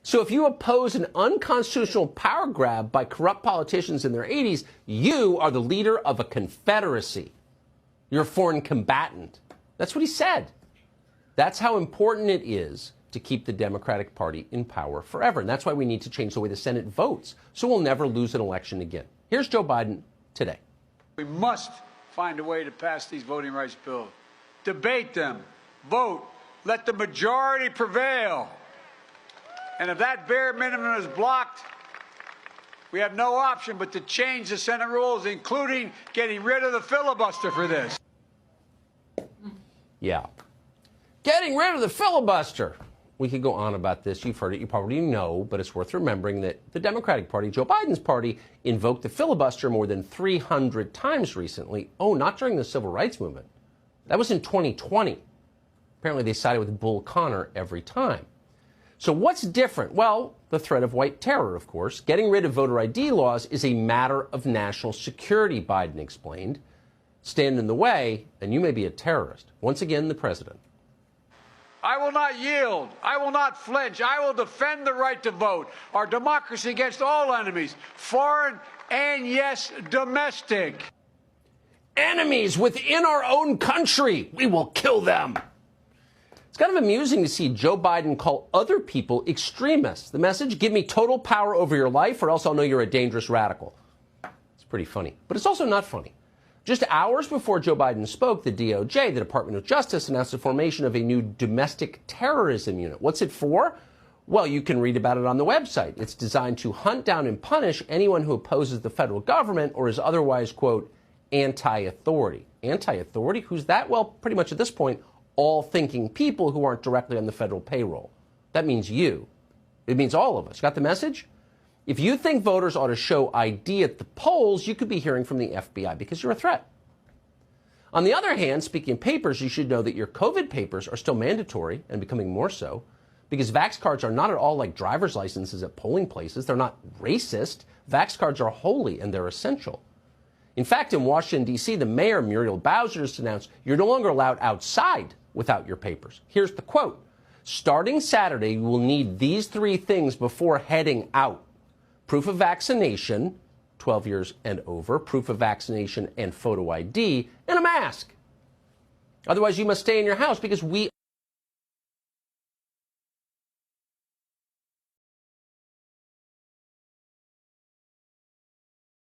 So if you oppose an unconstitutional power grab by corrupt politicians in their 80s, you are the leader of a confederacy. You're a foreign combatant. That's what he said. That's how important it is to keep the Democratic Party in power forever. And that's why we need to change the way the Senate votes, so we'll never lose an election again. Here's Joe Biden today. We must find a way to pass these voting rights bills. Debate them, vote, let the majority prevail. And if that bare minimum is blocked, we have no option but to change the Senate rules, including getting rid of the filibuster for this. Yeah. Getting rid of the filibuster. We could go on about this. You've heard it. You probably know, but it's worth remembering that the Democratic Party, Joe Biden's party, invoked the filibuster more than 300 times recently. Oh, not during the Civil Rights Movement. That was in 2020. Apparently they sided with Bull Connor every time. So what's different? Well, the threat of white terror, of course. Getting rid of voter ID laws is a matter of national security, Biden explained. Stand in the way, and you may be a terrorist. Once again, the president. I will not yield. I will not flinch. I will defend the right to vote, our democracy against all enemies, foreign and, yes, domestic. Enemies within our own country. We will kill them. It's kind of amusing to see Joe Biden call other people extremists. The message, give me total power over your life or else I'll know you're a dangerous radical. It's pretty funny, but it's also not funny. Just hours before Joe Biden spoke, the DOJ, the Department of Justice, announced the formation of a new domestic terrorism unit. What's it for? Well, you can read about it on the website. It's designed to hunt down and punish anyone who opposes the federal government or is otherwise, quote, anti-authority. Anti-authority? Who's that? Well, pretty much at this point, all thinking people who aren't directly on the federal payroll. That means you. It means all of us. Got the message? If you think voters ought to show ID at the polls, you could be hearing from the FBI because you're a threat. On the other hand, speaking of papers, you should know that your COVID papers are still mandatory and becoming more so because Vax cards are not at all like driver's licenses at polling places. They're not racist. Vax cards are holy and they're essential. In fact, in Washington, D.C., the mayor, Muriel Bowser, has announced you're no longer allowed outside without your papers. Here's the quote. Starting Saturday, you will need these three things before heading out. Proof of vaccination, 12 years and over, proof of vaccination and photo ID, and a mask. Otherwise, you must stay in your house because we